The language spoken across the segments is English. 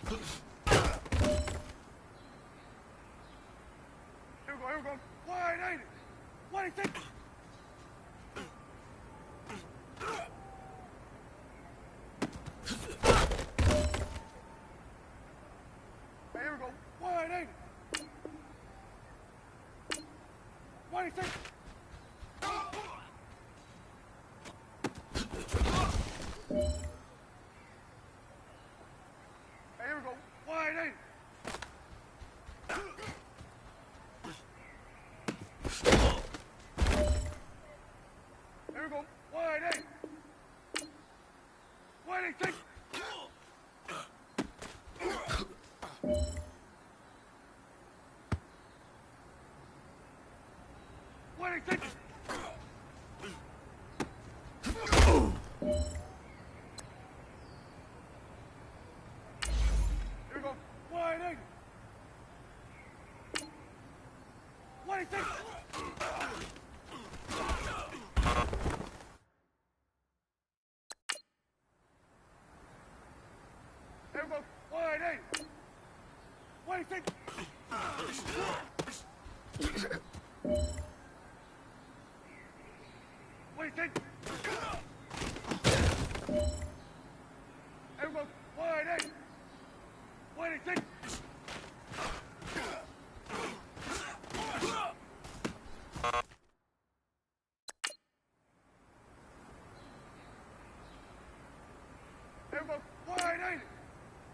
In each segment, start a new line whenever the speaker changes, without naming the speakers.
Here we go. Wide, ain't it? What do you think? Here we go. Wide, ain't it? What do you think? Here we go. Wide, ain't it? Here we go. Wide, ain't it? What do you think? What do you think? Here we go. Wide, ain't it? What do you think? Here we go. Wide, ain't it? What do you think? What do you think? Here we go. Wide, ain't it? What do you think? Here we go. Wide, ain't it?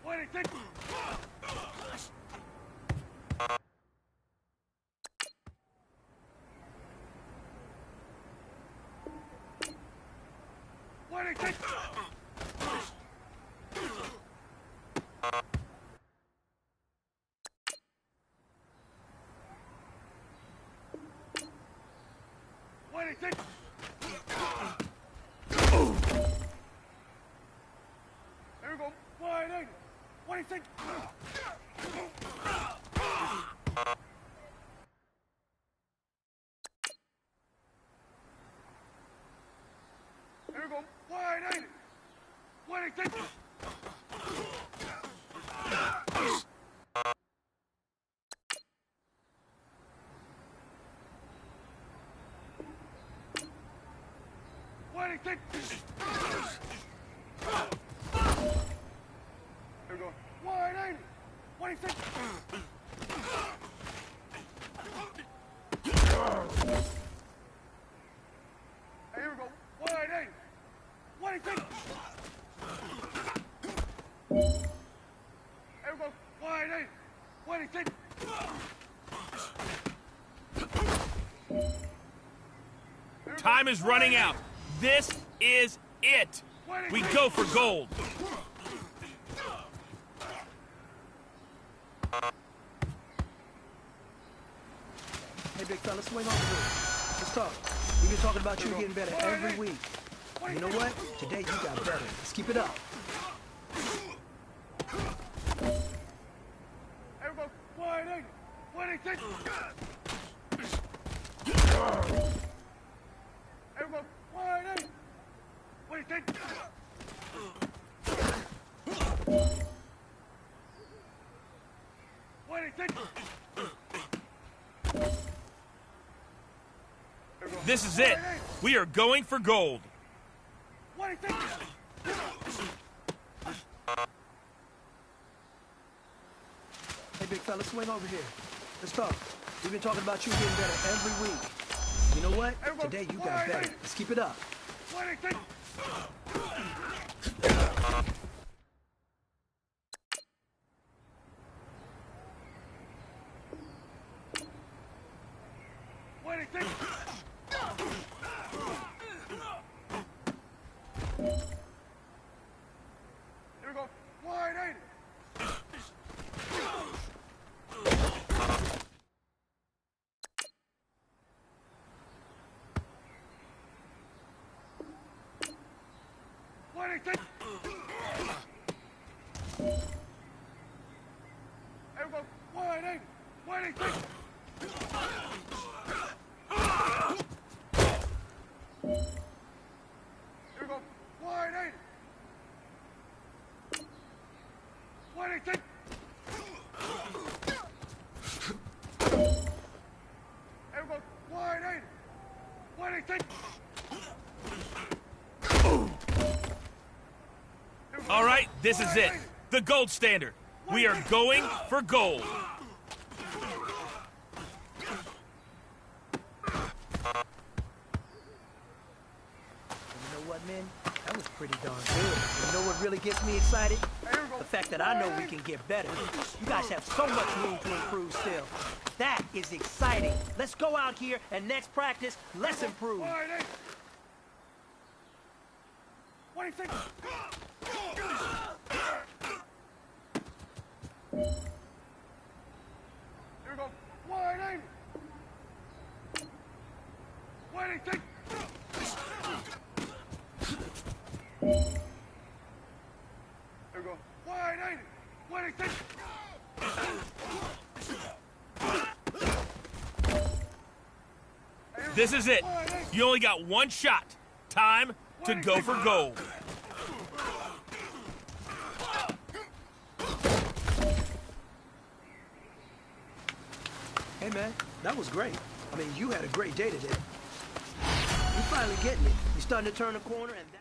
What do you think? What do you think? What do you think? Here we go. Wide, ain't it? What do you think? Here we go. Wide, ain't it? What do you think? What do you think? Here we go. Wide, ain't it? What do you think? Hey, here we go. Wide, ain't it? What do you think? Here we go. Wide, ain't it? What do you think?
Time is running out. This is it. We go for gold.
Hey, big fella, swing over here. Let's talk. We've been talking about you getting better every week. You know what? Today you got better. Let's keep it up.
Here we go. Wide, ain't it? What do you think? Here we go. Wide, ain't it? What do you think? What do you think?
This is it. We are going for gold.
What do you think?
Hey, big fella, swing over here. Let's talk. We've been talking about you getting better every week. You know what? Today you got better. Let's keep it up.
What do you think? What do you think? Here we go. Wide, ain't it? What do you think? Here we go. Wide, ain't it? What do you think? Here we go. Wide, ain't it? What do you think?
All right, this is it. The gold standard. We are going for gold.
You know what, man? That was pretty darn good. You know what really gets me excited? The fact that I know we can get better. You guys have so much room to improve still. That is exciting. Let's go out here and next practice, let's improve.
What do you think? Here we go. Wide eight. What do you think? Here we go. Wide eight. What do you think?
This is it. You only got one shot. Time to go for gold.
Hey, man, that was great. I mean, you had a great day today. You're finally getting it. You're starting to turn the corner, and that...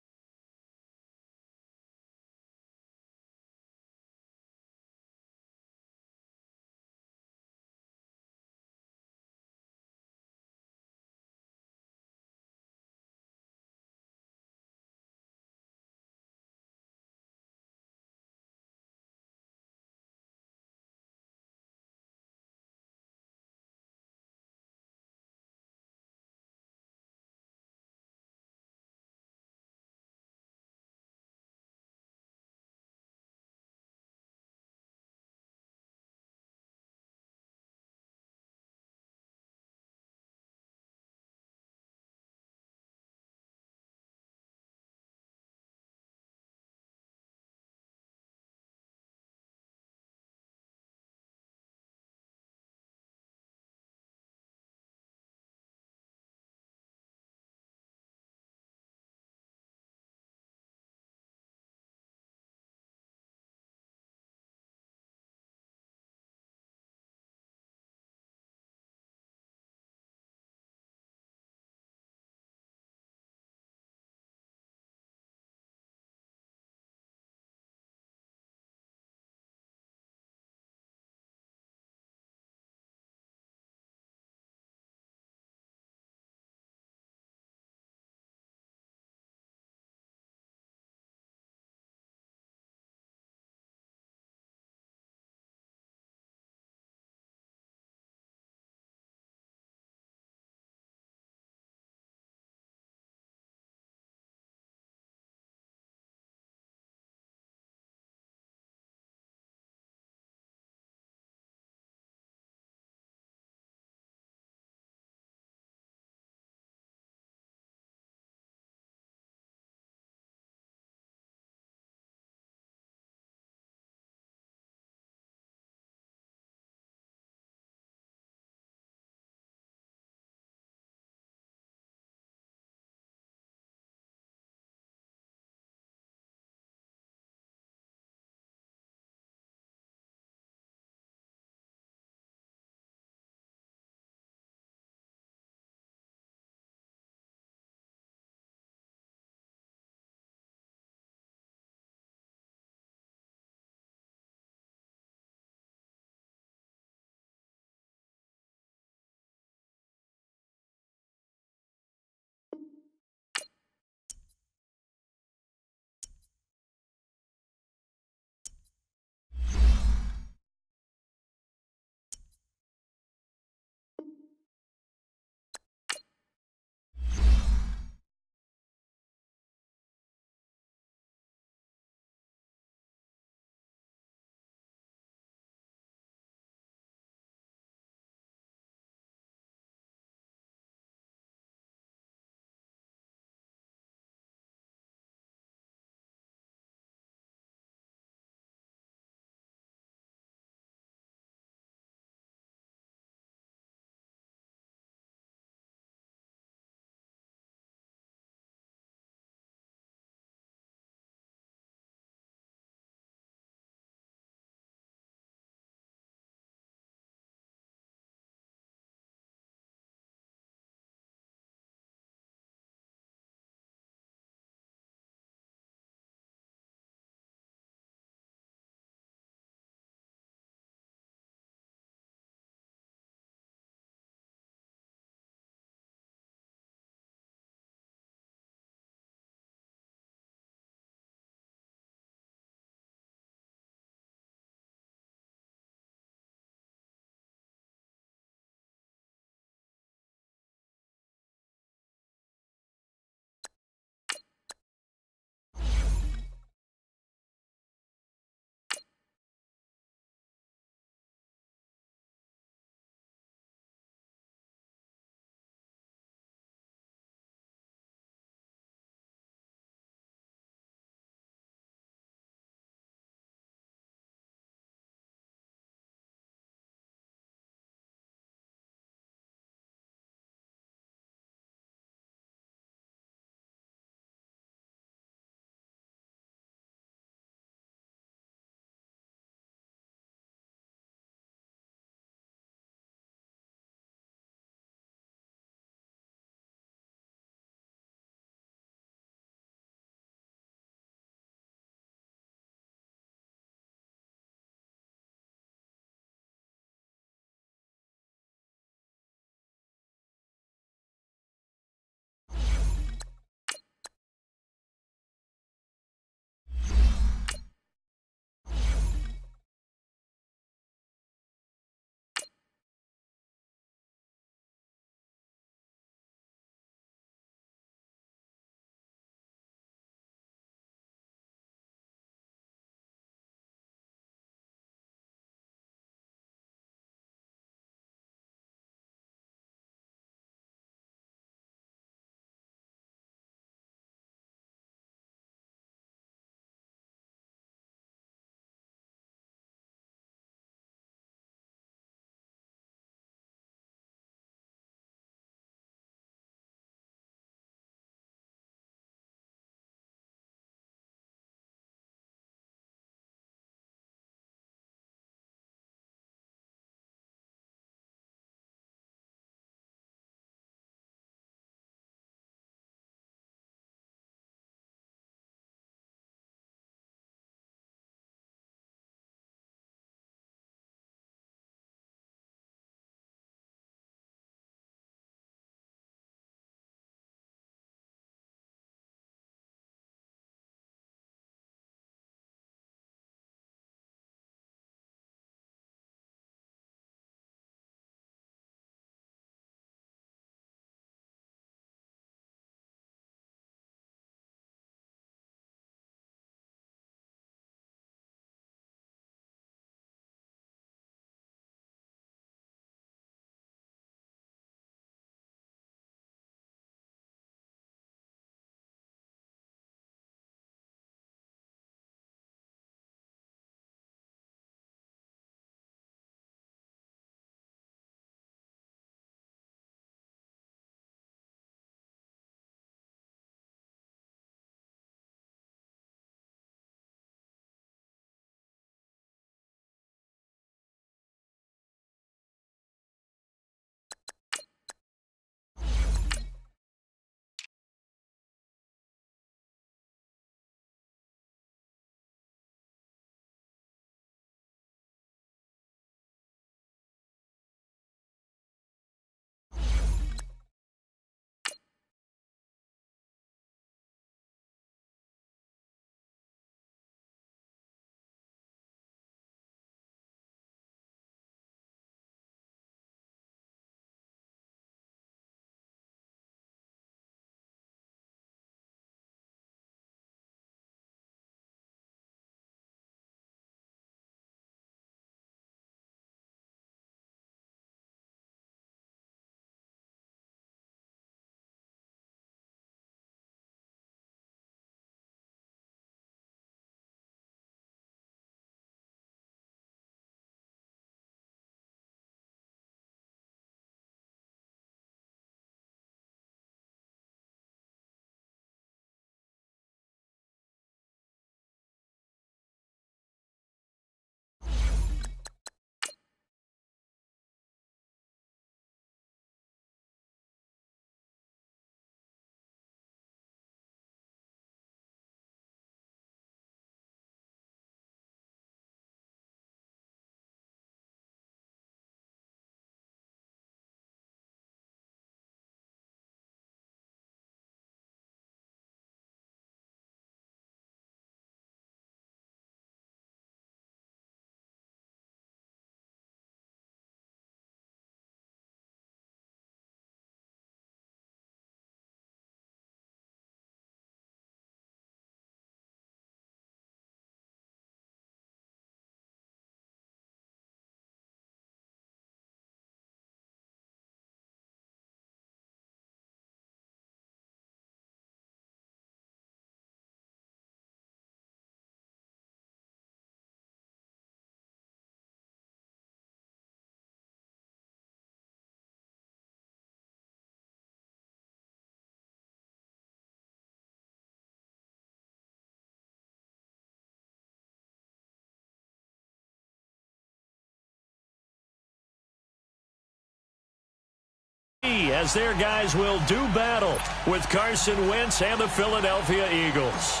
as their guys will do battle with Carson Wentz and the Philadelphia Eagles.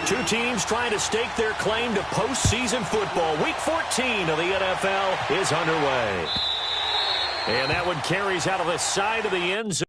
Two teams trying to stake their claim to postseason football. Week 14 of the NFL is underway. And that one carries out of the side of the end zone.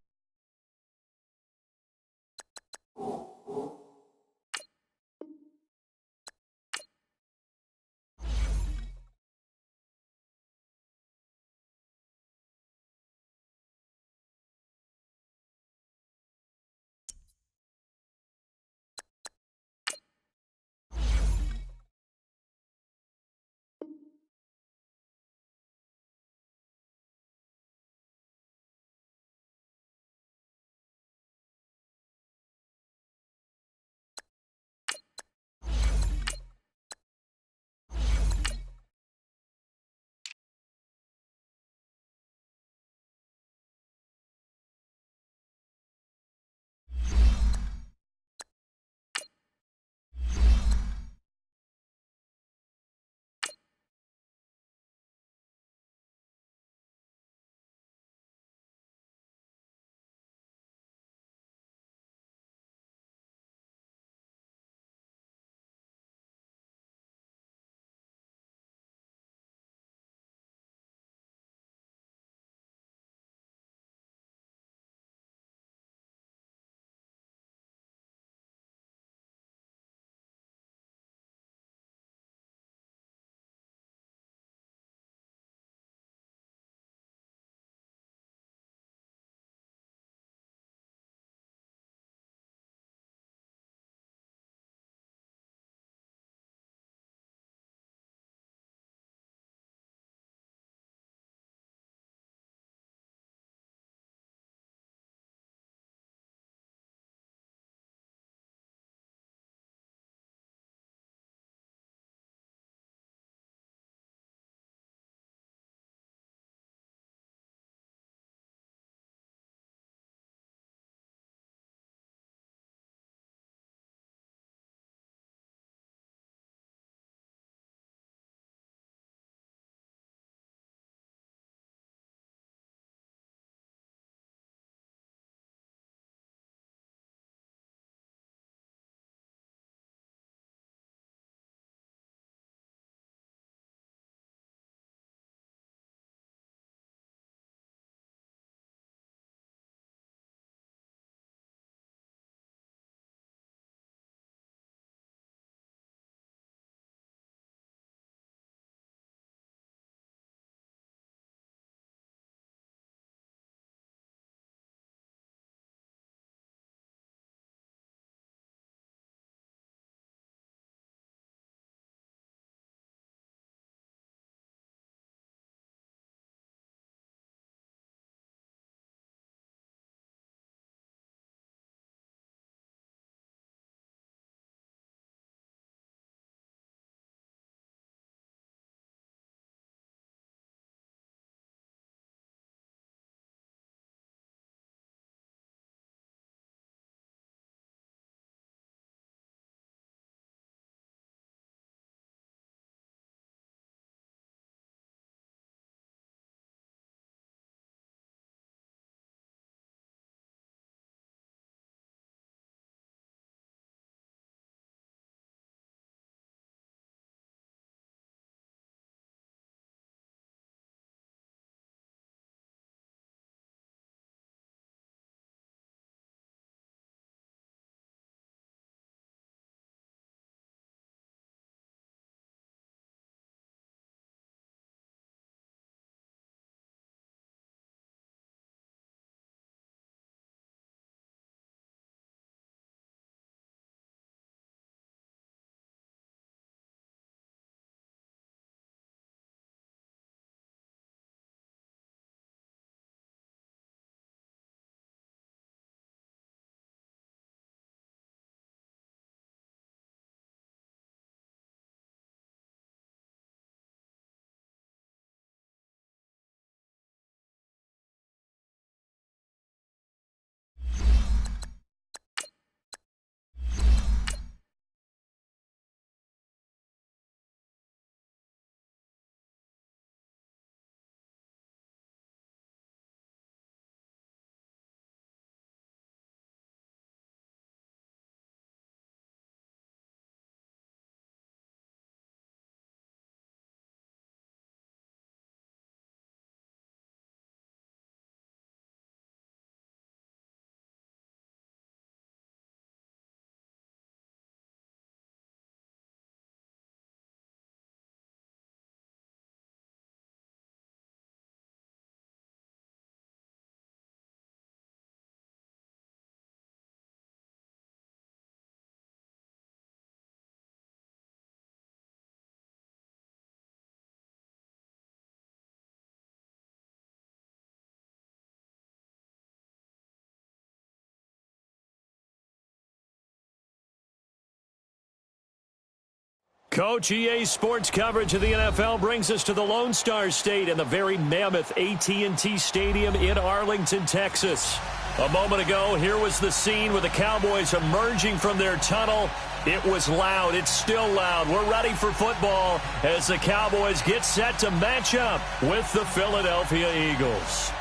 Coach, EA Sports coverage of the NFL brings us to the Lone Star State and the very mammoth AT&T Stadium in Arlington, Texas. A moment ago, here was the scene with the Cowboys emerging from their tunnel. It was loud. It's still loud. We're ready for football as the Cowboys get set to match up with the Philadelphia Eagles.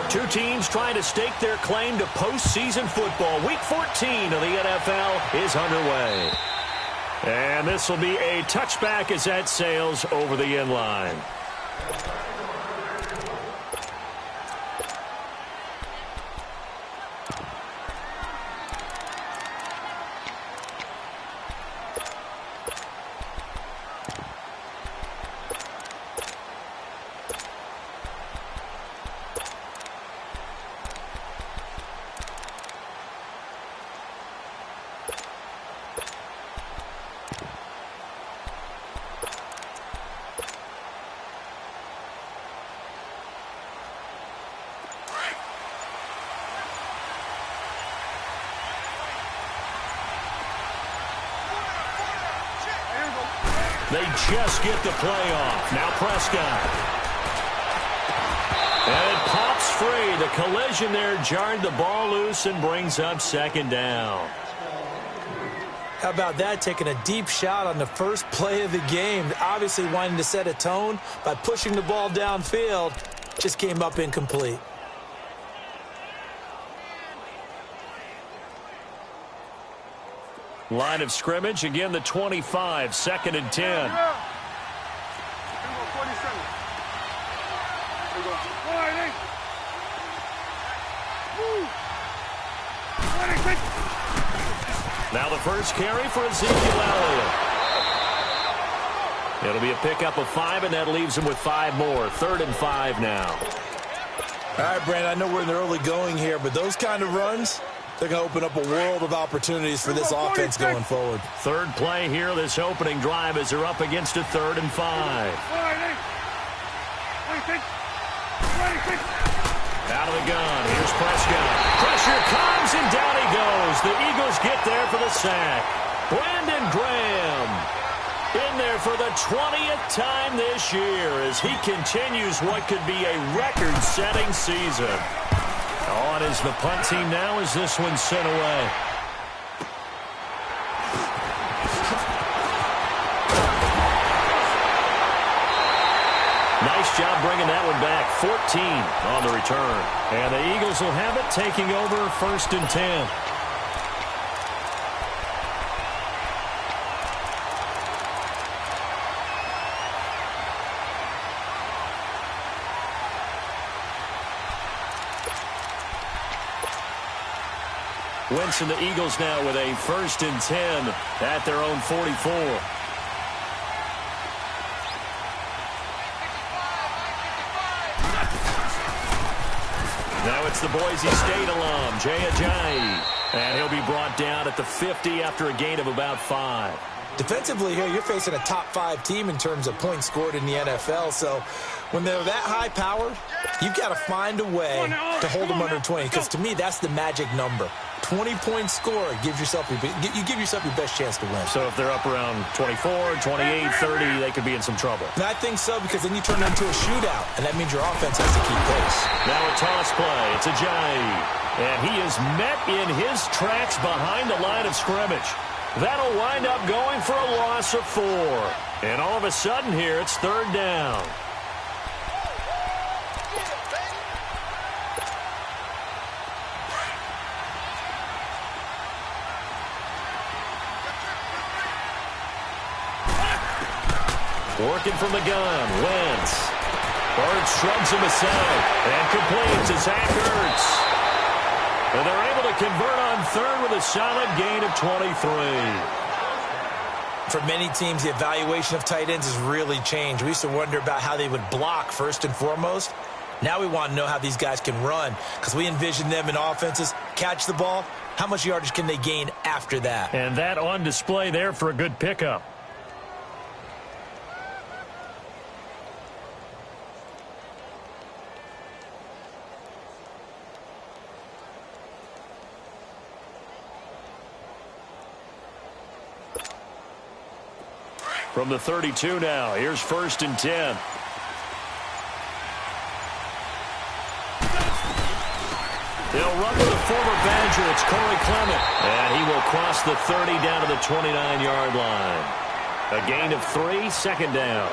Two teams trying to stake their claim to postseason football. Week 14 of the NFL is underway. And this will be a touchback as that sails over the end line. They just get the play off. Now Prescott. And it pops free. The collision there jarred the ball loose and brings up second down.
How about that, taking a deep shot on the first play of the game. Obviously wanting to set a tone by pushing the ball downfield. Just came up incomplete.
Line of scrimmage, again the 25, 2nd and 10. Now the first carry for Ezekiel Elliott. It'll be a pickup of 5, and that leaves him with 5 more. 3rd and 5 now.
All right, Brandon, I know we're in the early going here, but those kind of runs, they're going to open up a world of opportunities for this offense going forward.
Third play here, this opening drive, as they're up against a 3rd and 5. Out of the gun, here's Prescott. Pressure comes, and down he goes. The Eagles get there for the sack. Brandon Graham in there for the 20th time this year as he continues what could be a record-setting season. On is the punt team now as this one's sent away. Nice job bringing that one back. 14 on the return. And the Eagles will have it, taking over 1st and 10. Wentz and the Eagles now with a 1st and 10 at their own 44. Now it's the Boise State alum, Jay Ajayi. And he'll be brought down at the 50 after a gain of about 5.
Defensively here, you're facing a top 5 team in terms of points scored in the NFL. So when they're that high powered, you've got to find a way to hold them under 20. Because to me, that's the magic number. 20-point score gives yourself you give yourself your best chance to win.
So if they're up around 24, 28, 30, they could be in some trouble.
And I think so, because then you turn it into a shootout, and that means your offense has to keep pace.
Now a toss play. It's Ajayi. And he is met in his tracks behind the line of scrimmage. That'll wind up going for a loss of 4. And all of a sudden here, it's 3rd down. Working from the gun, Wentz. Ertz shrugs him aside and completes to Zach Ertz. And they're able to convert on 3rd with a solid gain of 23.
For many teams, the evaluation of tight ends has really changed. We used to wonder about how they would block first and foremost. Now we want to know how these guys can run, because we envision them in offenses, catch the ball, how much yardage can they gain after that?
And that on display there for a good pickup. From the 32 now, here's 1st and 10. They'll run with the former Badger. It's Corey Clement. And he will cross the 30 down to the 29-yard line. A gain of 3, 2nd down.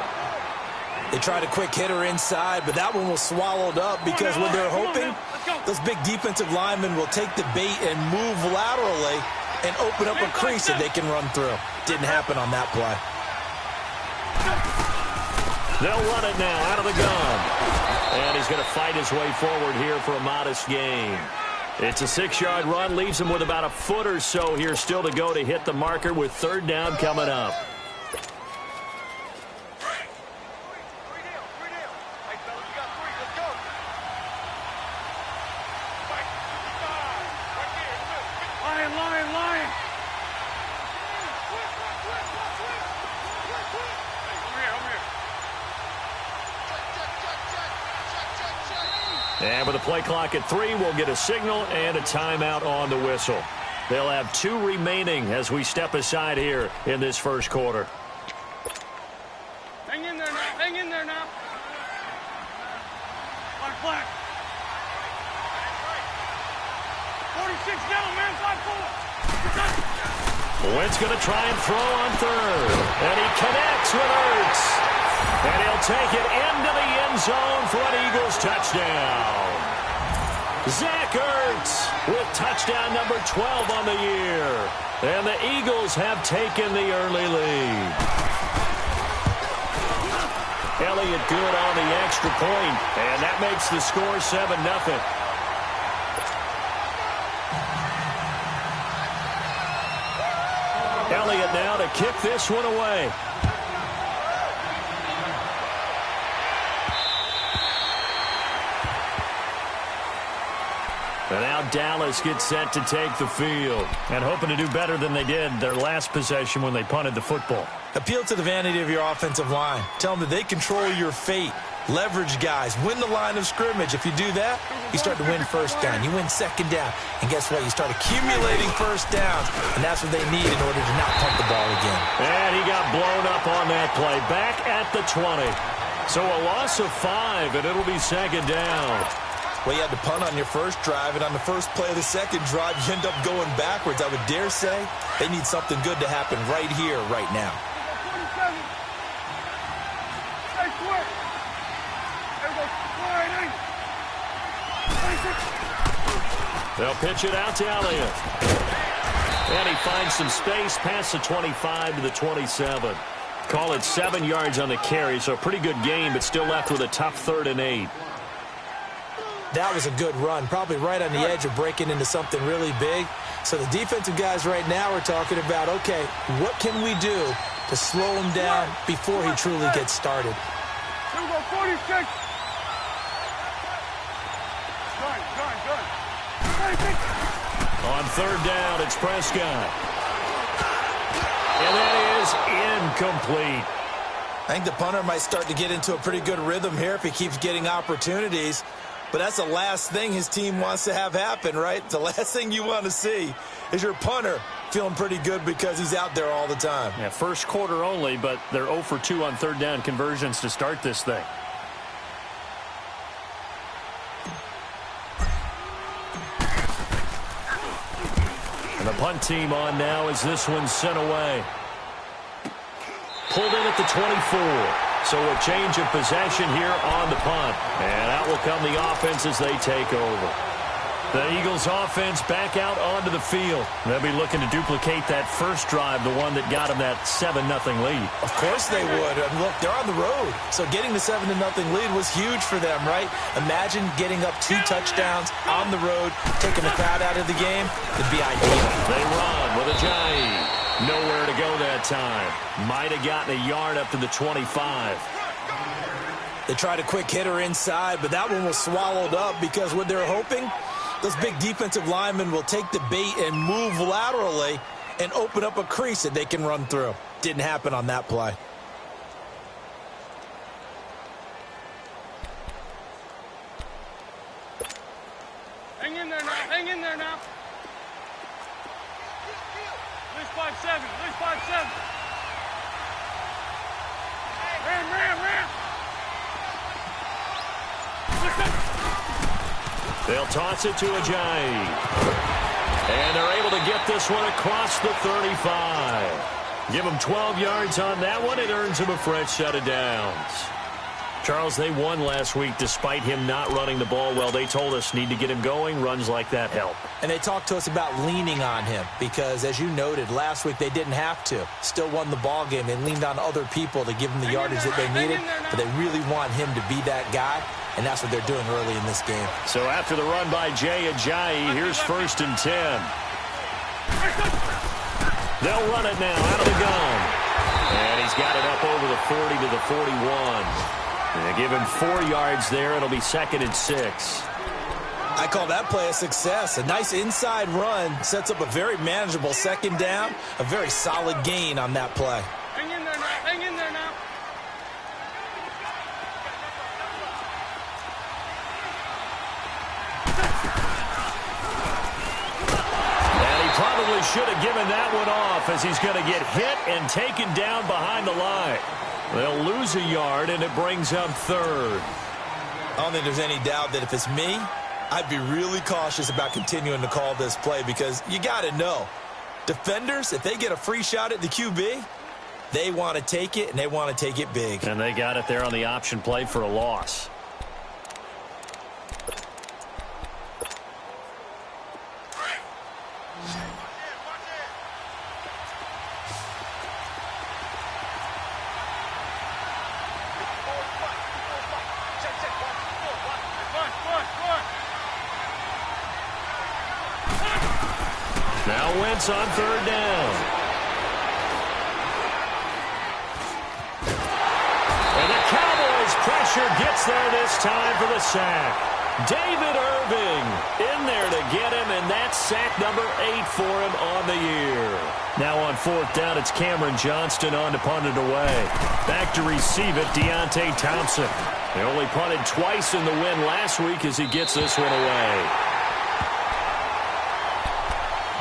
They tried a quick hitter inside, but that one was swallowed up because what they're hoping, those big defensive linemen will take the bait and move laterally and open up a crease that they can run through. Didn't happen on that play.
They'll run it now out of the gun. And he's going to fight his way forward here for a modest gain. It's a 6-yard run, leaves him with about a foot or so here still to go to hit the marker with 3rd down coming up. And with the play clock at 3, we'll get a signal and a timeout on the whistle. They'll have 2 remaining as we step aside here in this first quarter.
Hang in there now. Hang in there now. Flag. 46 down, man. 5-4.
Wentz going to try and throw on 3rd. And he connects with Ertz. And he'll take it into the end zone for an Eagles touchdown. Zach Ertz with touchdown number 12 on the year. And the Eagles have taken the early lead. Elliott good on the extra point, and that makes the score 7-0. Elliott now to kick this one away. And now Dallas gets set to take the field. And hoping to do better than they did their last possession when they punted the football.
Appeal to the vanity of your offensive line. Tell them that they control your fate. Leverage guys. Win the line of scrimmage. If you do that, you start to win 1st down. You win 2nd down. And guess what? You start accumulating 1st downs. And that's what they need in order to not punt the ball again.
And he got blown up on that play. Back at the 20. So a loss of 5, and it'll be 2nd down.
Well, you had to punt on your first drive, and on the first play of the second drive, you end up going backwards. I would dare say they need something good to happen right here, right now.
They'll pitch it out to Elliott. And he finds some space past the 25 to the 27. Call it 7 yards on the carry, so a pretty good game, but still left with a tough 3rd and 8.
That was a good run, probably right on the edge of breaking into something really big. So the defensive guys right now are talking about, okay, what can we do to slow him down before he truly gets started?
46.
On 3rd down, it's Prescott. And that is incomplete.
I think the punter might start to get into a pretty good rhythm here if he keeps getting opportunities. But that's the last thing his team wants to have happen, right? The last thing you want to see is your punter feeling pretty good because he's out there all the time.
Yeah, first quarter only, but they're 0 for 2 on 3rd down conversions to start this thing. And the punt team on now as this one's sent away. Pulled in at the 24. So a change of possession here on the punt. And out will come the offense as they take over. The Eagles offense back out onto the field. They'll be looking to duplicate that first drive, the one that got them that 7-0 lead.
Of course they would. And look, they're on the road. So getting the 7-0 lead was huge for them, right? Imagine getting up 2 touchdowns on the road, taking the crowd out of the game. It'd be ideal.
They run with Ajayi. Nowhere to go that time. Might have gotten a yard up to the 25.
They tried a quick hitter inside, but that one was swallowed up because what they're hoping, those big defensive linemen will take the bait and move laterally and open up a crease that they can run through. Didn't happen on that play.
Hang in there now. Hang in there now. At least 5-7. At least 5-7. Ram.
They'll toss it to Ajayi. And they're able to get this one across the 35. Give them 12 yards on that one. It earns them a fresh set of downs. Charles, they won last week despite him not running the ball well. They told us need to get him going. Runs like that help.
And they talked to us about leaning on him because, as you noted, last week they didn't have to. Still won the ball game. They leaned on other people to give them the yardage that they needed, but they really want him to be that guy, and that's what they're doing early in this game.
So after the run by Jay Ajayi, here's 1st and 10. They'll run it now out of the gun. And he's got it up over the 40 to the 41. They give him 4 yards there. It'll be 2nd and 6.
I call that play a success. A nice inside run sets up a very manageable 2nd down. A very solid gain on that play.
Hang in there now.
And he probably should have given that one off as he's going to get hit and taken down behind the line. They'll lose a yard, and it brings up 3rd.
I don't think there's any doubt that if it's me, I'd be really cautious about continuing to call this play because you got to know, defenders, if they get a free shot at the QB, they want to take it, and they want to take it big.
And they got it there on the option play for a loss. Now Wentz on 3rd down. And the Cowboys pressure gets there this time for the sack. David Irving in there to get him, and that's sack number 8 for him on the year. Now on 4th down, it's Cameron Johnston on to punt it away. Back to receive it, Deontay Thompson. They only punted twice in the win last week as he gets this one away.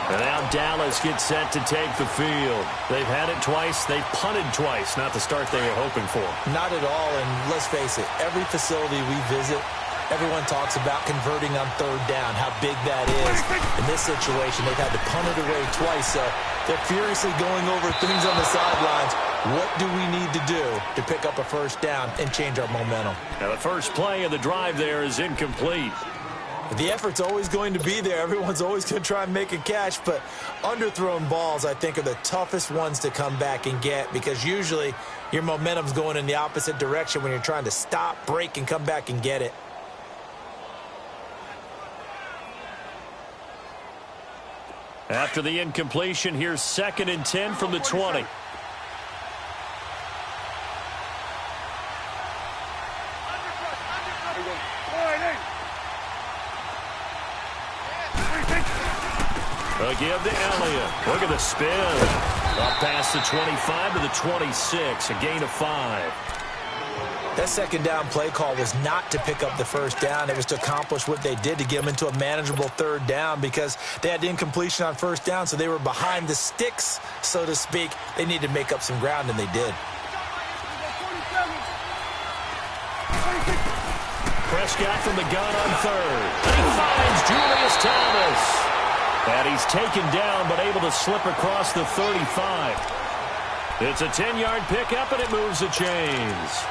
And now Dallas gets set to take the field. They've had it twice. They've punted twice. Not the start they were hoping for.
Not at all, and let's face it, every facility we visit, everyone talks about converting on 3rd down, how big that is. In this situation, they've had to punt it away twice, so they're furiously going over things on the sidelines. What do we need to do to pick up a 1st down and change our momentum?
Now the first play of the drive there is incomplete.
The effort's always going to be there. Everyone's always going to try and make a catch, but underthrown balls, I think, are the toughest ones to come back and get because usually your momentum's going in the opposite direction when you're trying to stop, break, and come back and get it.
After the incompletion, here's 2nd and 10 from the 20. They'll give to Elliott. Look at the spin. Up past the 25 to the 26, a gain of 5.
That 2nd down play call was not to pick up the 1st down. It was to accomplish what they did to get them into a manageable 3rd down because they had incompletion on 1st down, so they were behind the sticks, so to speak. They needed to make up some ground, and they did.
Prescott from the gun on 3rd. And he finds Julius Thomas. And he's taken down but able to slip across the 35. It's a 10-yard pickup, and it moves the chains.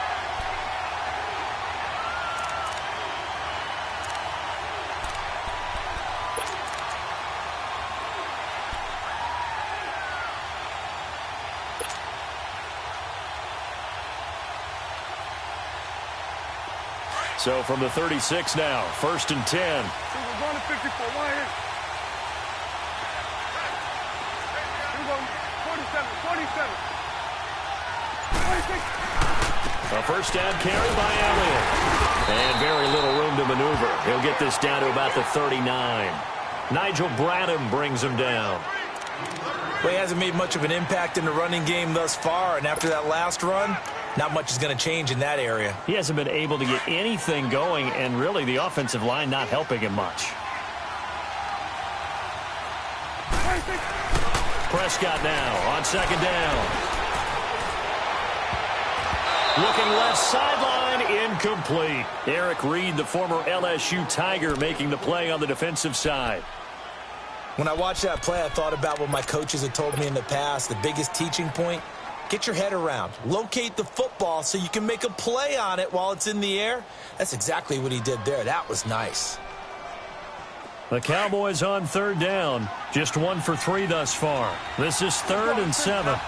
So from the 36 now, 1st and 10.
We're going to 54. Why here? We're going 47.
A 1st down carry by Elliott. And very little room to maneuver. He'll get this down to about the 39. Nigel Bradham brings him down.
Well, he hasn't made much of an impact in the running game thus far, and after that last run, not much is going to change in that area.
He hasn't been able to get anything going, and really the offensive line not helping him much. Prescott now on 2nd down. Looking left sideline, incomplete. Eric Reed, the former LSU Tiger, making the play on the defensive side.
When I watched that play, I thought about what my coaches had told me in the past. The biggest teaching point, get your head around. Locate the football so you can make a play on it while it's in the air. That's exactly what he did there. That was nice.
The Cowboys on third down. Just 1 for 3 thus far. This is 3rd and 7.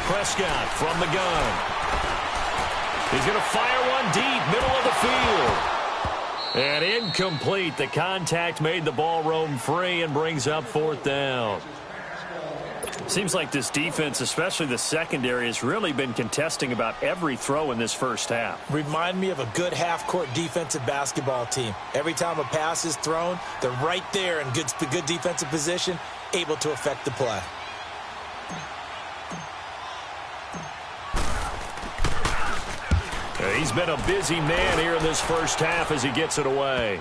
Prescott from the gun. He's going to fire one deep, middle of the field. And incomplete. The contact made the ball roam free and brings up 4th down. Seems like this defense, especially the secondary, has really been contesting about every throw in this first half.
Remind me of a good half-court defensive basketball team. Every time a pass is thrown, they're right there in good defensive position, able to affect the play.
He's been a busy man here in this first half as he gets it away.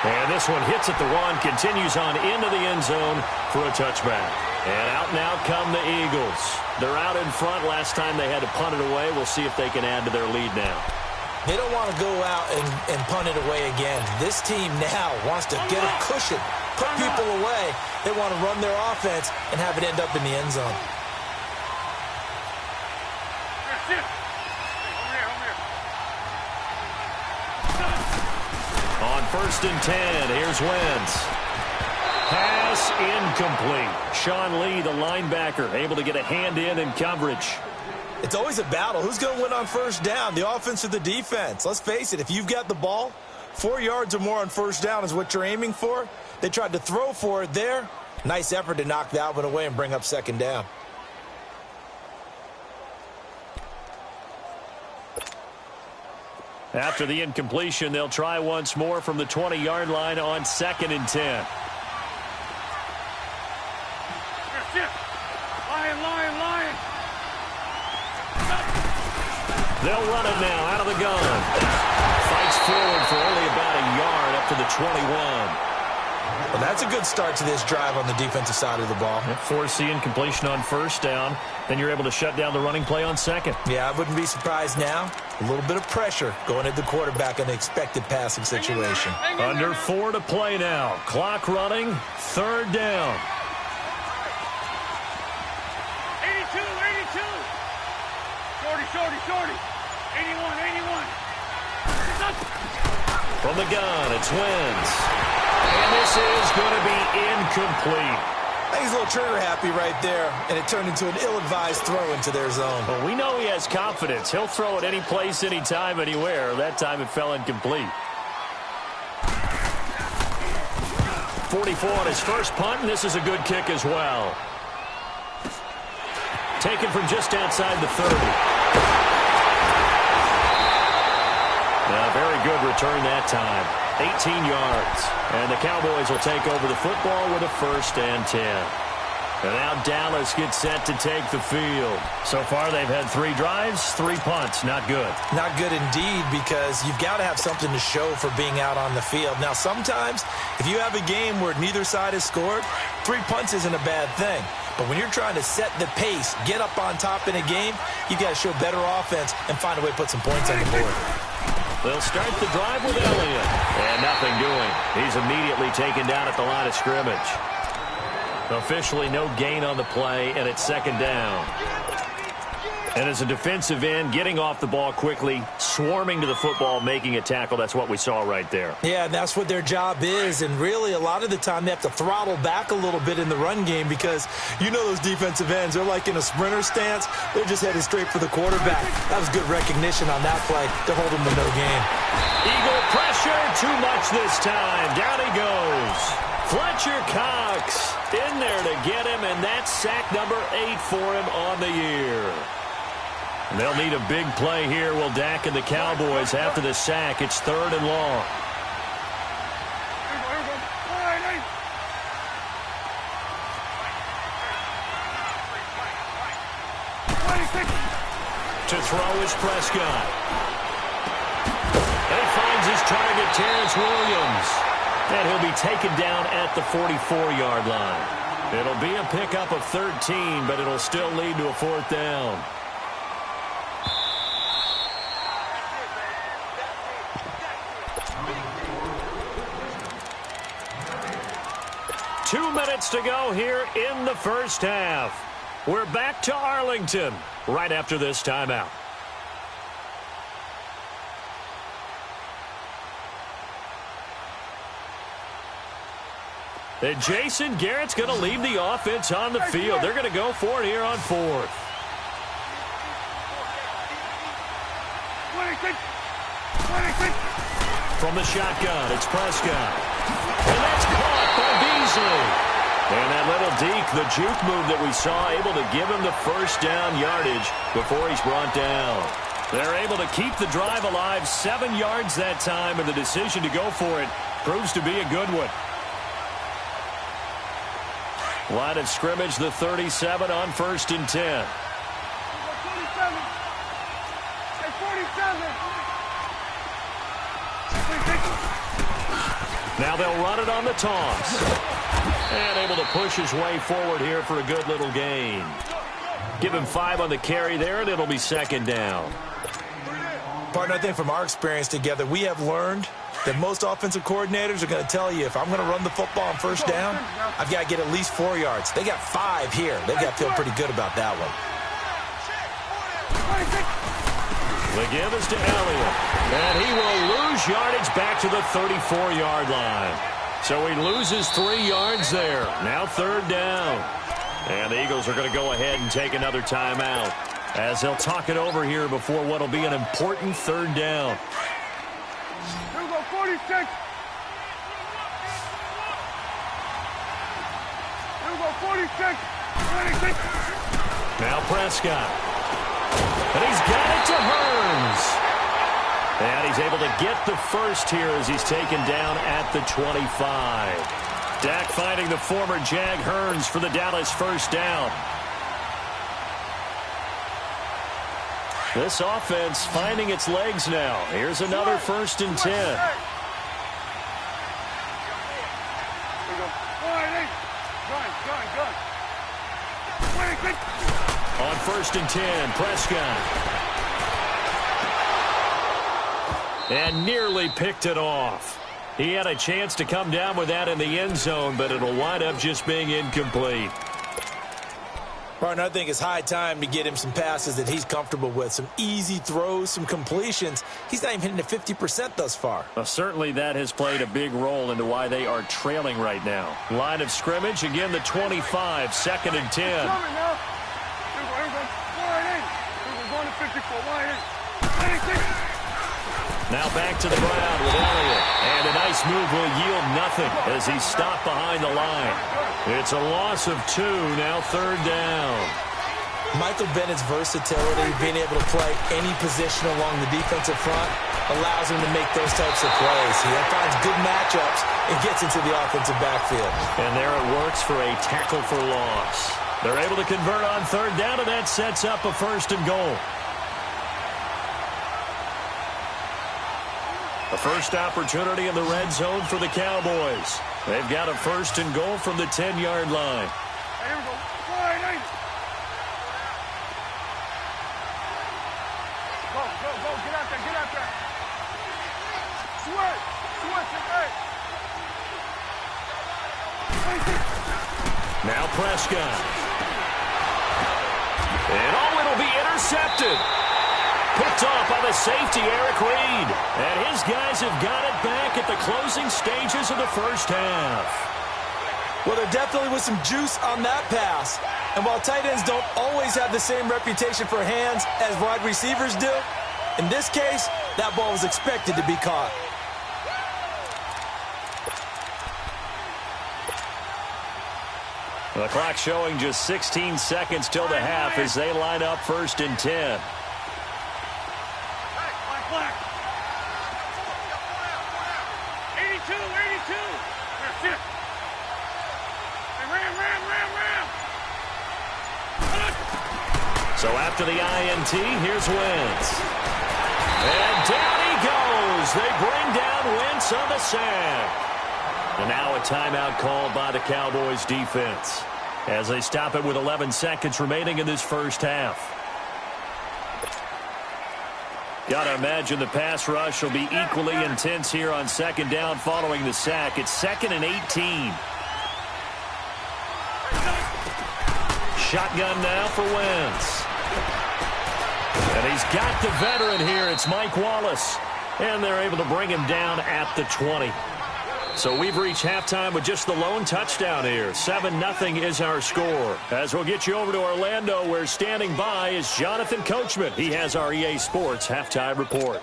And this one hits at the 1, continues on into the end zone for a touchback. And out now come the Eagles. They're out in front. Last time they had to punt it away. We'll see if they can add to their lead now.
They don't want to go out and punt it away again. This team now wants to get a cushion, put people away. They want to run their offense and have it end up in the end zone.
On 1st and 10, here's Wentz. Pass incomplete. Sean Lee, the linebacker, able to get a hand in coverage.
It's always a battle. Who's going to win on 1st down, the offense or the defense? Let's face it, if you've got the ball, 4 yards or more on 1st down is what you're aiming for. They tried to throw for it there. Nice effort to knock that one away and bring up 2nd down.
After the incompletion, they'll try once more from the 20-yard line on 2nd and 10.
Lion.
They'll run it now out of the gun. Fights forward for only about a yard up to the 21.
Well, that's a good start to this drive on the defensive side of the ball.
Force the incompletion on 1st down. Then you're able to shut down the running play on 2nd.
Yeah, I wouldn't be surprised now. A little bit of pressure going at the quarterback in the expected passing situation.
Under 4 to play now. Clock running. 3rd down.
82. Shorty. 81.
From the gun, it's Wentz. And this is going to be incomplete.
He's a little trigger happy right there, and it turned into an ill-advised throw into their zone.
Well, we know he has confidence. He'll throw it any place, anytime, anywhere. That time it fell incomplete. 44 on his first punt, and this is a good kick as well. Taken from just outside the 30. Very good return that time. 18 yards. And the Cowboys will take over the football with a 1st and 10. And now Dallas gets set to take the field. So far they've had 3 drives, 3 punts. Not good.
Not good indeed, because you've got to have something to show for being out on the field. Now, sometimes if you have a game where neither side has scored, 3 punts isn't a bad thing. But when you're trying to set the pace, get up on top in a game, you've got to show better offense and find a way to put some points on the board.
They'll start the drive with Elliott. And nothing doing. He's immediately taken down at the line of scrimmage. Officially no gain on the play, and it's 2nd down. And as a defensive end, getting off the ball quickly, swarming to the football, making a tackle, that's what we saw right there.
Yeah, and that's what their job is. And really, a lot of the time, they have to throttle back a little bit in the run game because you know those defensive ends, they're like in a sprinter stance. They're just headed straight for the quarterback. That was good recognition on that play to hold them to no gain.
Eagle pressure, too much this time. Down he goes. Fletcher Cox in there to get him, and that's sack number 8 for him on the year. And they'll need a big play here. Will Dak and the Cowboys after the sack. It's 3rd and long. To throw is Prescott. And he finds his target, Terrence Williams. And he'll be taken down at the 44-yard line. It'll be a pickup of 13, but it'll still lead to a 4th down. Two minutes to go here in the first half. We're back to Arlington right after this timeout. And Jason Garrett's going to leave the offense on the field. They're going to go for it here on 4th. From the shotgun, it's Prescott. And that's caught by Beasley. And that little deke, the juke move that we saw, able to give him the first down yardage before he's brought down. They're able to keep the drive alive, 7 yards that time, and the decision to go for it proves to be a good one. Line of scrimmage, the 37 on 1st and 10.
47.
Now they'll run it on the toss. And able to push his way forward here for a good little gain. Give him 5 on the carry there, and it'll be 2nd down.
Partner, I think from our experience together, we have learned that most offensive coordinators are going to tell you, if I'm going to run the football on 1st down, I've got to get at least 4 yards. They got 5 here. They've got to feel pretty good about that one.
The give is to Elliott. And he will lose yardage back to the 34-yard line. So he loses 3 yards there. Now 3rd down. And the Eagles are going to go ahead and take another timeout as they'll talk it over here before what will be an important 3rd down.
Here we go, 46. Here we go, 46. 26.
Now Prescott. And he's got it to Hearns. And he's able to get the first here as he's taken down at the 25. Dak finding the former Jag Hearns for the Dallas 1st down. This offense finding its legs now. Here's another 1st and 10. On 1st and 10, Prescott. And nearly picked it off. He had a chance to come down with that in the end zone, but it'll wind up just being incomplete.
Partner, I think it's high time to get him some passes that he's comfortable with. Some easy throws, some completions. He's not even hitting at 50% thus far.
Well, certainly that has played a big role into why they are trailing right now. Line of scrimmage, again the 25, 2nd and 10. Now back to the ground with Elliott. And a nice move will yield nothing as he's stopped behind the line. It's a loss of 2, now 3rd down.
Michael Bennett's versatility, being able to play any position along the defensive front, allows him to make those types of plays. He finds good matchups and gets into the offensive backfield.
And there it works for a tackle for loss. They're able to convert on 3rd down, and that sets up a 1st and goal. The first opportunity in the red zone for the Cowboys. They've got a 1st and goal from the 10-yard line.
Here we go. Go, get out there. Switch,
Now Prescott. And it'll be intercepted. Picked off by the safety, Eric Reed. And his guys have got it back at the closing stages of the first half.
Well, there definitely was some juice on that pass. And while tight ends don't always have the same reputation for hands as wide receivers do, in this case, that ball was expected to be caught.
The clock showing just 16 seconds till the half as they line up 1st and 10. So after the INT, here's Wentz. And down he goes. They bring down Wentz on the sack. And now a timeout called by the Cowboys defense as they stop it with 11 seconds remaining in this first half. Got to imagine the pass rush will be equally intense here on second down following the sack. It's 2nd and 18. Shotgun now for Wentz. And he's got the veteran here. It's Mike Wallace. And they're able to bring him down at the 20. So we've reached halftime with just the lone touchdown here. 7-0 is our score. As we'll get you over to Orlando, where standing by is Jonathan Coachman. He has our EA Sports halftime report.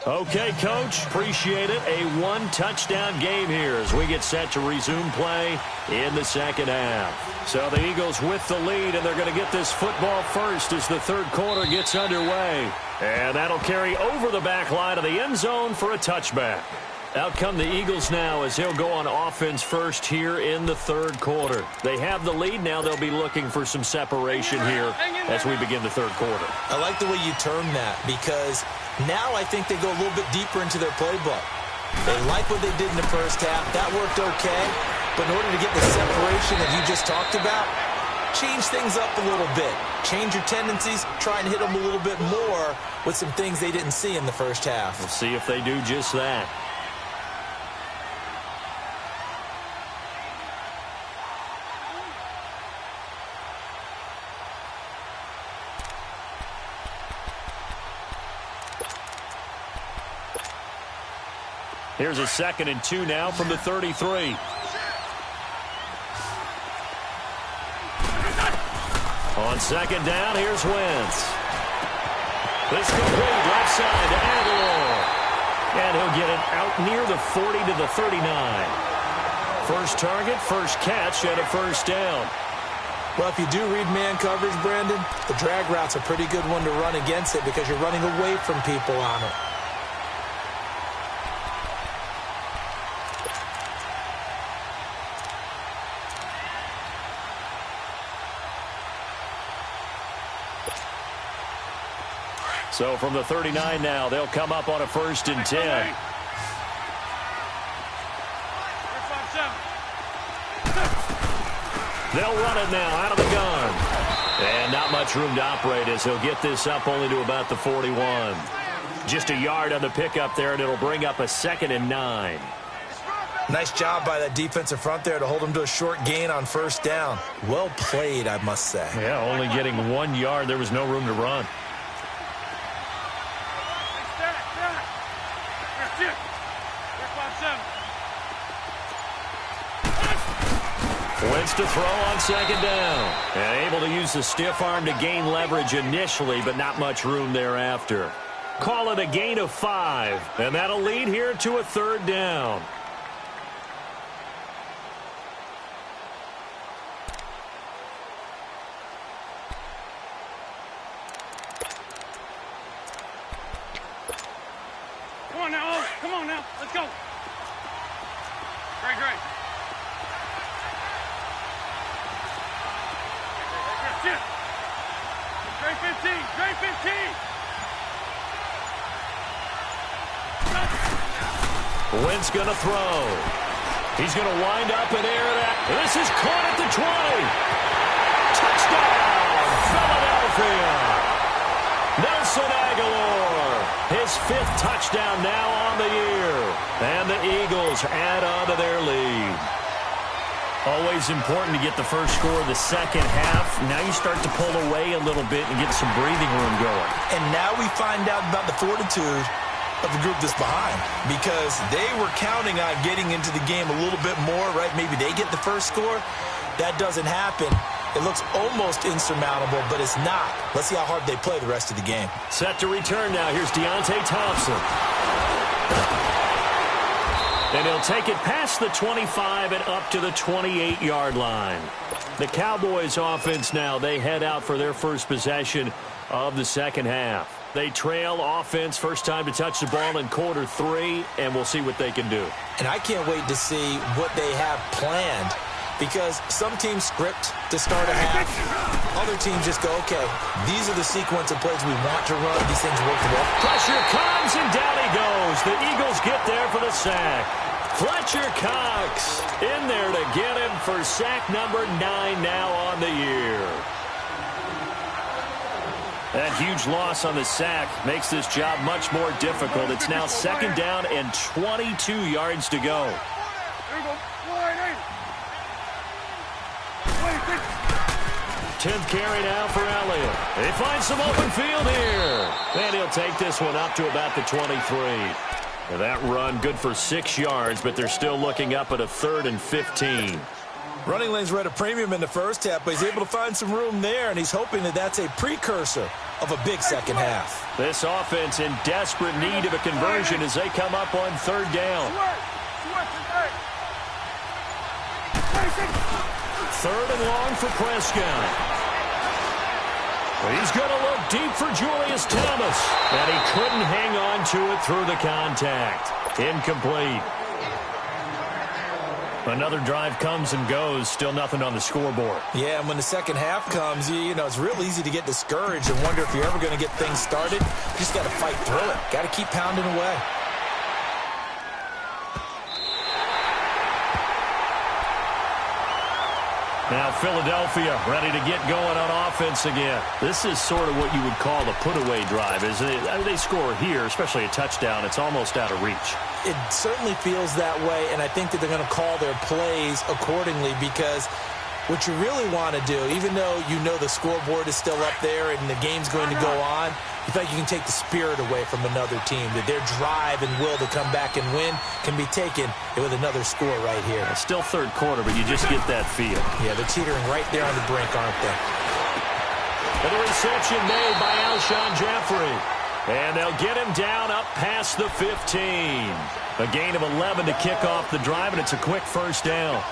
Okay, Coach, appreciate it. A one-touchdown game here as we get set to resume play in the second half. So the Eagles with the lead, and they're going to get this football first as the third quarter gets underway. And that'll carry over the back line of the end zone for a touchback. Out come the Eagles now as he'll go on offense first here in the third quarter. They have the lead. Now they'll be looking for some separation here as we begin the third quarter.
I like the way you term that because now I think they go a little bit deeper into their playbook. They like what they did in the first half. That worked okay. But in order to get the separation that you just talked about, change things up a little bit. Change your tendencies. Try and hit them a little bit more with some things they didn't see in the first half.
We'll see if they do just that. Here's a 2nd and 2 now from the 33. On second down, here's Wentz. This complete left side to Aguilar. And he'll get it out near the 40 to the 39. First target, first catch, and a first down.
Well, if you do read man coverage, Brandon, the drag route's a pretty good one to run against it because you're running away from people on it.
So from the 39 now, they'll come up on a 1st and 10. They'll run it now out of the gun. And not much room to operate as he'll get this up only to about the 41. Just a yard on the pickup there, and it'll bring up a 2nd and 9.
Nice job by that defensive front there to hold him to a short gain on first down. Well played, I must say.
Yeah, only getting 1 yard. There was no room to run. Wentz to throw on second down. And able to use the stiff arm to gain leverage initially, but not much room thereafter. Call it a gain of 5. And that'll lead here to a 3rd down.
Come on now, come on now, let's go. Great. Great 15, great 15.
Wentz going to throw. He's going to wind up and air it out. This is caught at the 20. Touchdown, Philadelphia. Nelson Aguilar, his 5th touchdown now on the year. And the Eagles add on to their lead. Always important to get the first score of the second half. Now you start to pull away a little bit and get some breathing room going.
And now we find out about the fortitude of the group that's behind because they were counting on getting into the game a little bit more, right? Maybe they get the first score. That doesn't happen. It looks almost insurmountable, but it's not. Let's see how hard they play the rest of the game.
Set to return now. Here's Deontay Thompson. And he'll take it past the 25 and up to the 28-yard line. The Cowboys offense now, they head out for their first possession of the second half. They trail offense, first time to touch the ball in quarter 3, and we'll see what they can do.
And I can't wait to see what they have planned because some teams script to start a half. Other teams just go, okay, these are the sequence of plays we want to run. These things work well.
Pressure comes, and down he goes. The Eagles get there for the sack. Fletcher Cox in there to get him for sack number 9 now on the year. That huge loss on the sack makes this job much more difficult. It's now 2nd down and 22 yards to go. 10th carry now for Elliott. He finds some open field here. And he'll take this one up to about the 23. That run good for 6 yards, but they're still looking up at a 3rd and 15.
Running lanes were at a premium in the first half, but he's able to find some room there, and he's hoping that that's a precursor of a big second half.
This offense in desperate need of a conversion as they come up on 3rd down. 3rd and long for Prescott. He's going to look deep for Julius Thomas, and he couldn't hang on to it through the contact. Incomplete. Another drive comes and goes, still nothing on the scoreboard.
Yeah, and when the second half comes, you know, it's real easy to get discouraged and wonder if you're ever going to get things started. You just got to fight through it. Got to keep pounding away.
Now Philadelphia ready to get going on offense again. This is sort of what you would call a put-away drive, isn't it? I mean, they score here, especially a touchdown. It's almost out of reach.
It certainly feels that way, and I think that they're going to call their plays accordingly, because what you really want to do, even though you know the scoreboard is still up there and the game's going to go on, you feel like you can take the spirit away from another team, that their drive and will to come back and win can be taken with another score right here.
It's still 3rd quarter, but you just get that feel.
Yeah, they're teetering right there on the brink, aren't they?
And the reception made by Alshon Jeffrey. And they'll get him down up past the 15. A gain of 11 to kick off the drive, and it's a quick 1st down.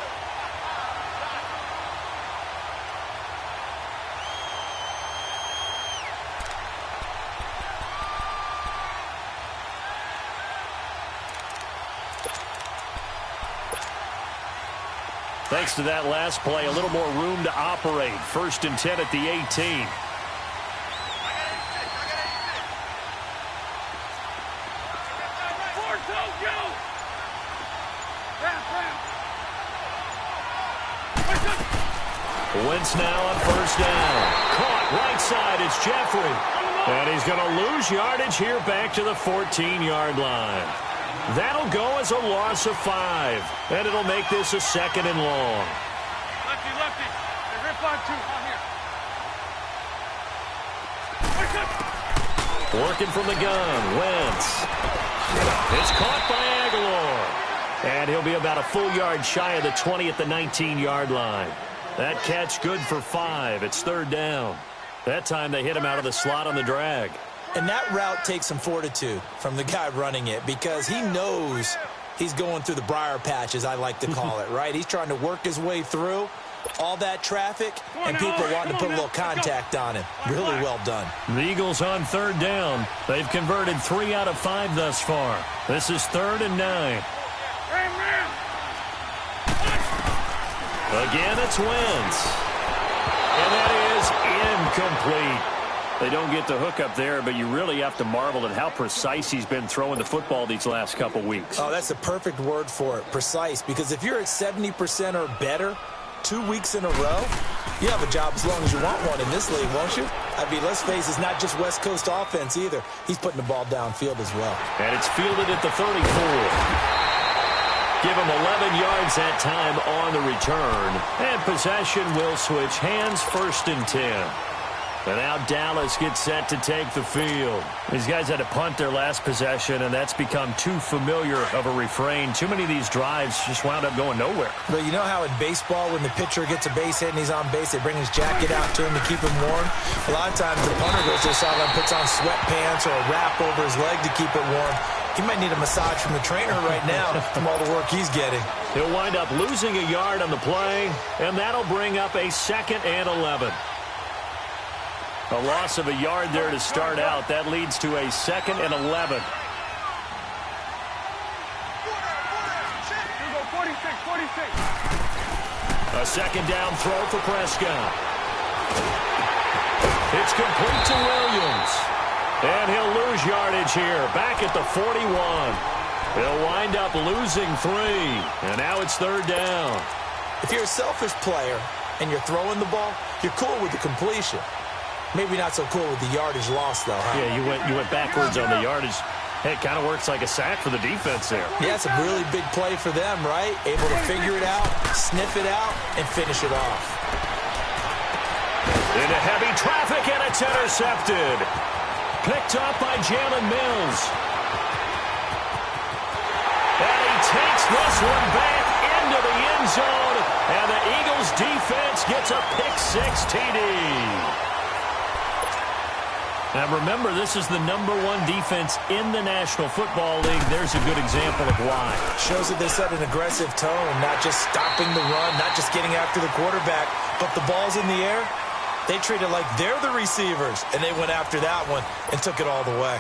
Thanks to that last play, a little more room to operate. 1st and 10 at the 18. Wentz now on 1st down. Caught right side. It's Jeffrey. And he's going to lose yardage here back to the 14-yard line. That'll go as a loss of 5. And it'll make this a 2nd and long.
Lefty, lefty. Hey, rip on 2. On here.
Working from the gun. Wentz. It's caught by Aguilar. And he'll be about a full yard shy of the 20 at the 19-yard line. That catch good for 5. It's 3rd down. That time they hit him out of the slot on the drag.
And that route takes some fortitude from the guy running it, because he knows he's going through the briar patch, as I like to call it, right? He's trying to work his way through all that traffic, and people are wanting to put a little contact on him. Really well done.
The Eagles on 3rd down. They've converted 3 out of 5 thus far. This is 3rd and 9. Again, it's Wentz. And that is incomplete. They don't get the hook up there, but you really have to marvel at how precise he's been throwing the football these last couple weeks.
Oh, that's the perfect word for it, precise. Because if you're at 70% or better 2 weeks in a row, you have a job as long as you want one in this league, won't you? I mean, let's face it, it's not just West Coast offense either. He's putting the ball downfield as well.
And it's fielded at the 34. Give him 11 yards that time on the return. And possession will switch hands, 1st and 10. And now Dallas gets set to take the field. These guys had to punt their last possession, and that's become too familiar of a refrain. Too many of these drives just wound up going nowhere.
But you know how in baseball, when the pitcher gets a base hit and he's on base, they bring his jacket out to him to keep him warm? A lot of times the punter goes to the sideline, puts on sweatpants or a wrap over his leg to keep it warm. He might need a massage from the trainer right now from all the work he's getting.
He'll wind up losing a yard on the play, and that'll bring up a 2nd and 11. A loss of a yard there to start out. That leads to a 2nd and 11.
46.
A second down throw for Prescott. It's complete to Williams. And he'll lose yardage here, back at the 41. He'll wind up losing 3. And now it's third down.
If you're a selfish player and you're throwing the ball, you're cool with the completion. Maybe not so cool with the yardage loss, though, huh?
Yeah, you went backwards on the yardage. Hey, it kind of works like a sack for the defense there.
Yeah, it's a really big play for them, right? Able to figure it out, sniff it out, and finish it off.
Into heavy traffic, and it's intercepted. Picked up by Jalen Mills. And he takes this one back into the end zone, and the Eagles defense gets a pick-6 TD. Now remember, this is the #1 defense in the National Football League. There's a good example of why.
Shows that they set an aggressive tone, not just stopping the run, not just getting after the quarterback, but the ball's in the air. They treat it like they're the receivers, and they went after that one and took it all the way.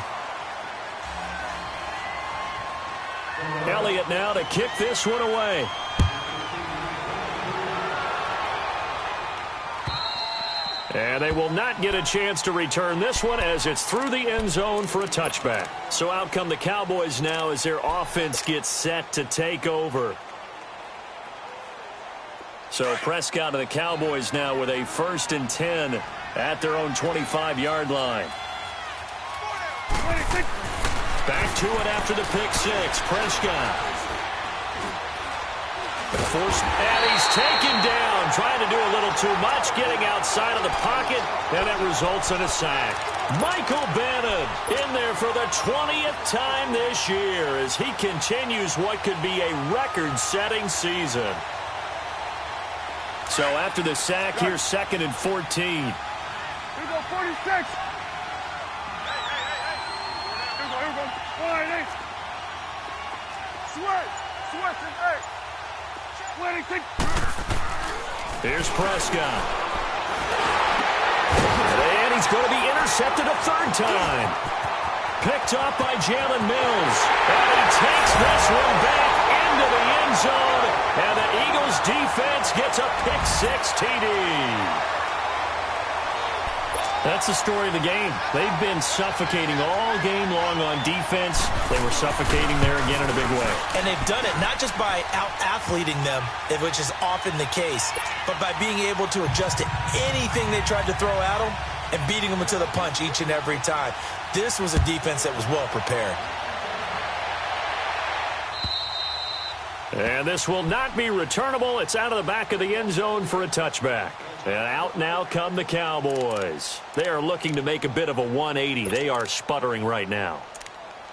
Elliott now to kick this one away. And they will not get a chance to return this one as it's through the end zone for a touchback. So out come the Cowboys now as their offense gets set to take over. So Prescott of the Cowboys now with a 1st and 10 at their own 25-yard line. Back to it after the pick-6. Prescott. And he's taken down, trying to do a little too much, getting outside of the pocket, and it results in a sack. Michael Bennett in there for the 20th time this year as he continues what could be a record-setting season. So after the sack, here's 2nd and 14.
Here we go, 46. Here we go. 188. Sweat and 8.
Here's Prescott. And he's going to be intercepted a 3rd time. Picked up by Jalen Mills. And he takes this one back into the end zone. And the Eagles defense gets a pick-6 TD. That's the story of the game. They've been suffocating all game long on defense. They were suffocating there again in a big way.
And they've done it not just by out-athleting them, which is often the case, but by being able to adjust to anything they tried to throw at them and beating them to the punch each and every time. This was a defense that was well prepared.
And this will not be returnable. It's out of the back of the end zone for a touchback. And out now come the Cowboys. They are looking to make a bit of a 180. They are sputtering right now.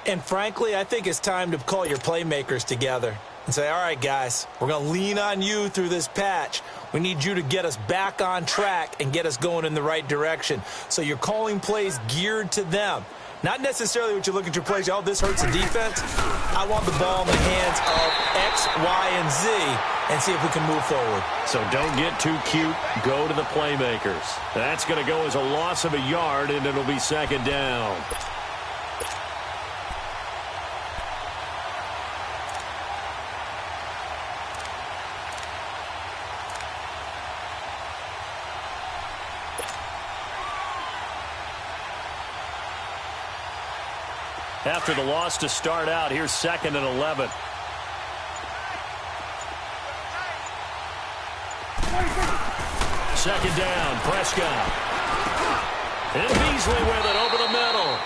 And frankly, I think it's time to call your playmakers together and say, all right, guys, we're going to lean on you through this patch. We need you to get us back on track and get us going in the right direction. So you're calling plays geared to them. Not necessarily what you look at your plays, oh, this hurts the defense. I want the ball in the hands of X, Y, and Z and see if we can move forward.
So don't get too cute. Go to the playmakers. That's going to go as a loss of a yard, and it'll be 2nd down. After the loss to start out, here's 2nd and 11. Second down, Prescott. And Beasley with it over the middle.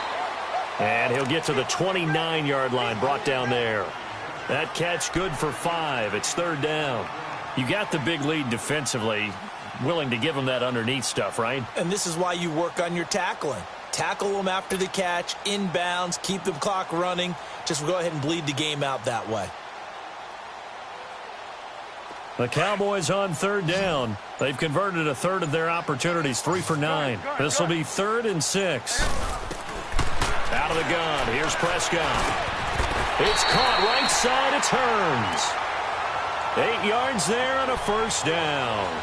And he'll get to the 29-yard line, brought down there. That catch good for 5. It's 3rd down. You got the big lead defensively, willing to give them that underneath stuff, right?
And this is why you work on your tackling. Tackle them after the catch, inbounds, keep the clock running. Just go ahead and bleed the game out that way.
The Cowboys on 3rd down. They've converted a 1/3 of their opportunities, 3 for 9. This will be 3rd and 6. Out of the gun, here's Prescott. It's caught right side, it's Hearns. 8 yards there and a 1st down.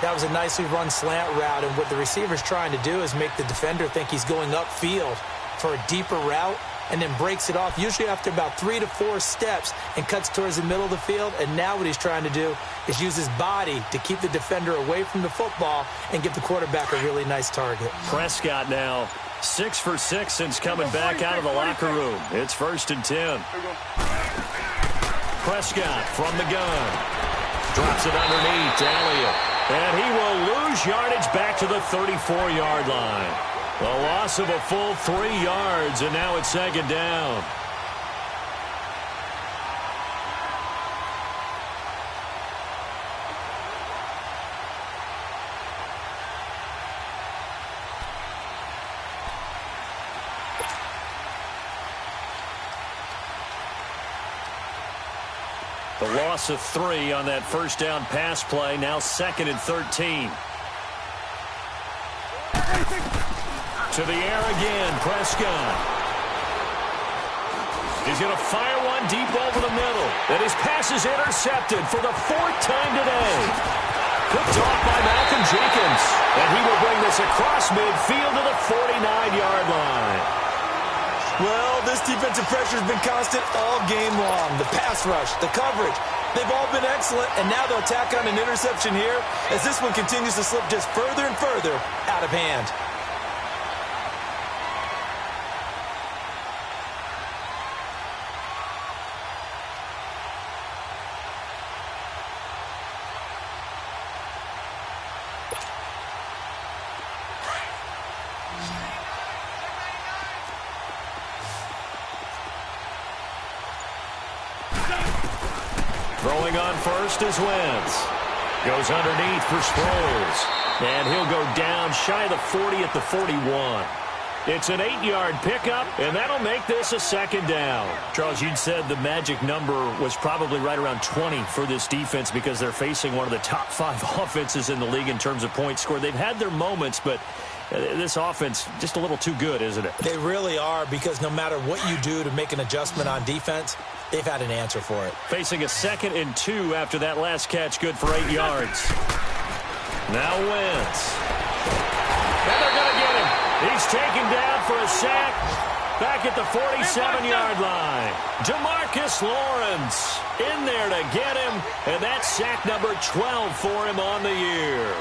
That was a nicely run slant route, and what the receiver's trying to do is make the defender think he's going upfield for a deeper route, and then breaks it off, usually after about 3 to 4 steps, and cuts towards the middle of the field. And now what he's trying to do is use his body to keep the defender away from the football and give the quarterback a really nice target.
Prescott now 6 for 6 since coming back out of the locker room. It's 1st and 10. Prescott from the gun. Drops it underneath to Elliott. And he will lose yardage back to the 34-yard line. A loss of a full 3 yards, and now it's 2nd down. The loss of 3 on that 1st down pass play. Now 2nd and 13. To the air again, Prescott. He's going to fire one deep over the middle. And his pass is intercepted for the 4th time today. Picked off by Malcolm Jenkins. And he will bring this across midfield to the 49-yard line.
Well, this defensive pressure has been constant all game long. The pass rush, the coverage, they've all been excellent, and now they'll tack on an interception here as this one continues to slip just further and further out of hand.
Throwing on first is Wentz. Goes underneath for Sproles. And he'll go down shy of the 40 at the 41. It's an 8-yard pickup, and that'll make this a 2nd down. Charles, you'd said the magic number was probably right around 20 for this defense because they're facing one of the top 5 offenses in the league in terms of points scored. They've had their moments, but this offense just a little too good, isn't it?
They really are, because no matter what you do to make an adjustment on defense, they've had an answer for it.
Facing a 2nd and 2 after that last catch, good for 8 yards. Now Wentz. And they're going to get him. He's taken down for a sack back at the 47-yard line. DeMarcus Lawrence in there to get him, and that's sack number 12 for him on the year.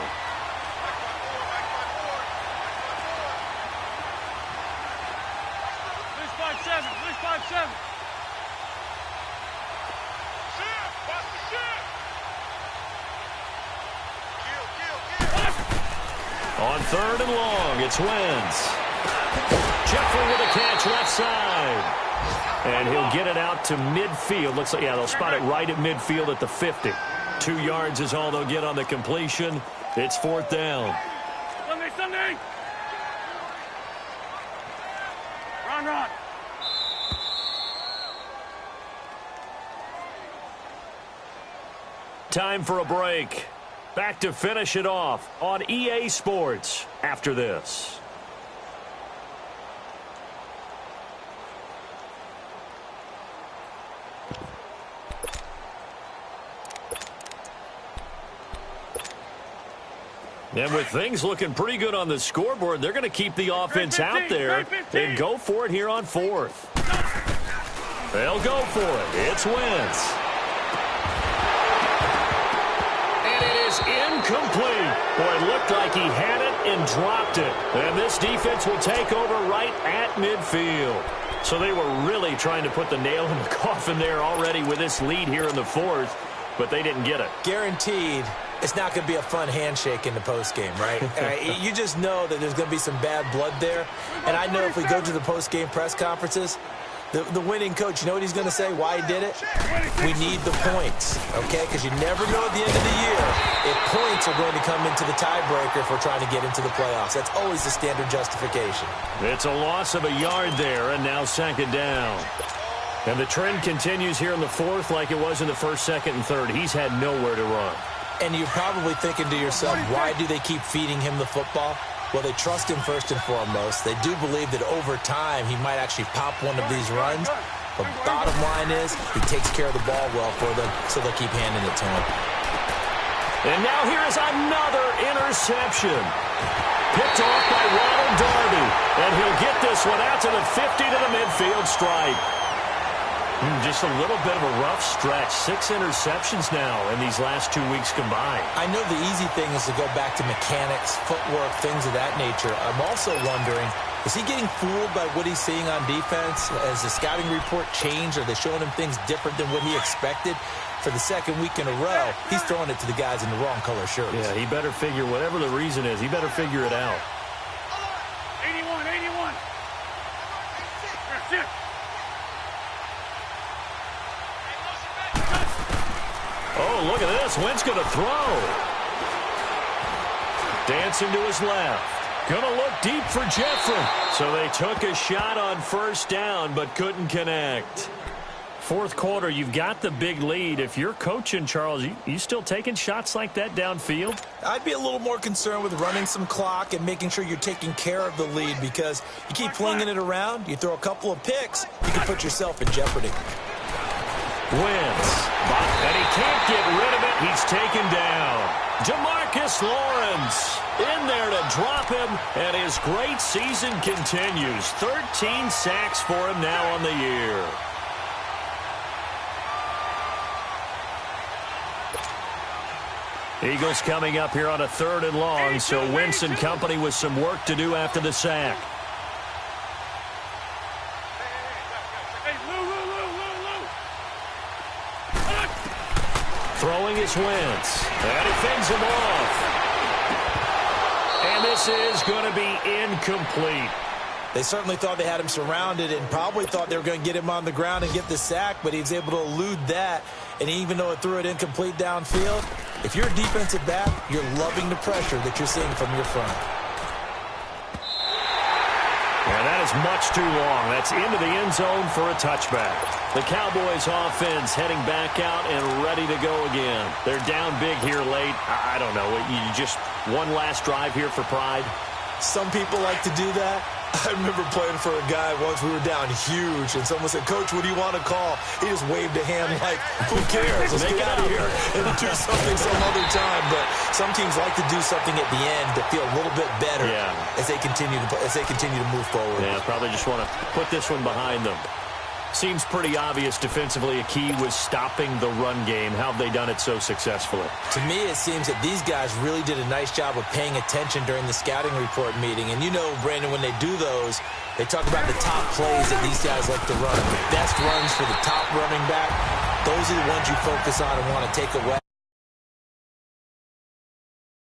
On 3rd and long, it's Wentz. Jeffrey with a catch left side. And he'll get it out to midfield. Looks like, yeah, they'll spot it right at midfield at the 50. 2 yards is all they'll get on the completion. It's 4th down.
Sunday. Run.
Time for a break. Back to finish it off on EA Sports after this. And with things looking pretty good on the scoreboard, they're going to keep the offense out there and go for it here on 4th. They'll go for it. It's Wentz. Incomplete. Boy, it looked like he had it and dropped it. And this defense will take over right at midfield. So they were really trying to put the nail in the coffin there already with this lead here in the 4th, but they didn't get it.
Guaranteed it's not going to be a fun handshake in the postgame, right? You just know that there's going to be some bad blood there. And I know if we go to the postgame press conferences, the winning coach, you know what he's going to say, why he did it? We need the points, okay? Because you never know at the end of the year if points are going to come into the tiebreaker if we're trying to get into the playoffs. That's always the standard justification.
It's a loss of a yard there, and now 2nd down. And the trend continues here in the 4th like it was in the 1st, 2nd, and 3rd. He's had nowhere to run.
And you're probably thinking to yourself, why do they keep feeding him the football? Well, they trust him first and foremost. They do believe that over time he might actually pop one of these runs. But bottom line is he takes care of the ball well for them, so they'll keep handing it to him.
And now here is another interception. Picked off by Ronald Darby. And he'll get this one out to the 50 to the midfield stripe. Just a little bit of a rough stretch. 6 interceptions now in these last 2 weeks combined.
I know the easy thing is to go back to mechanics, footwork, things of that nature. I'm also wondering, is he getting fooled by what he's seeing on defense? Has the scouting report changed? Are they showing him things different than what he expected? For the second week in a row, he's throwing it to the guys in the wrong color shirts.
Yeah, he better figure, whatever the reason is, he better figure it out.
81, 81. That's it.
Oh, look at this. Wentz going to throw. Dancing to his left. Going to look deep for Jeffrey. So they took a shot on first down, but couldn't connect. Fourth quarter, you've got the big lead. If you're coaching, Charles, you still taking shots like that downfield?
I'd be a little more concerned with running some clock and making sure you're taking care of the lead, because you keep flinging it around, you throw a couple of picks, you can put yourself in jeopardy.
Wentz, and he can't get rid of it. He's taken down. Demarcus Lawrence in there to drop him, and his great season continues. 13 sacks for him now on the year. Eagles coming up here on a 3rd and long, so Wentz and company with some work to do after the sack. Throwing is Wentz, and he fends him off. And this is going to be incomplete.
They certainly thought they had him surrounded and probably thought they were going to get him on the ground and get the sack, but he was able to elude that. And even though it threw it incomplete downfield, if you're a defensive back, you're loving the pressure that you're seeing from your front.
And that is much too long. That's into the end zone for a touchback. The Cowboys offense heading back out and ready to go again. They're down big here late. I don't know. You just one last drive here for pride?
Some people like to do that. I remember playing for a guy once. We were down huge, and someone said, "Coach, what do you want to call?" He just waved a hand like, "Who cares? Let's get out of here and do something some other time." But some teams like to do something at the end to feel a little bit better as they continue to move forward.
Yeah, probably just want to put this one behind them. Seems pretty obvious defensively a key was stopping the run game. How have they done it so successfully?
To me, it seems that these guys really did a nice job of paying attention during the scouting report meeting. And you know, Brandon, when they do those, they talk about the top plays that these guys like to run. The best runs for the top running back, those are the ones you focus on and want to take away.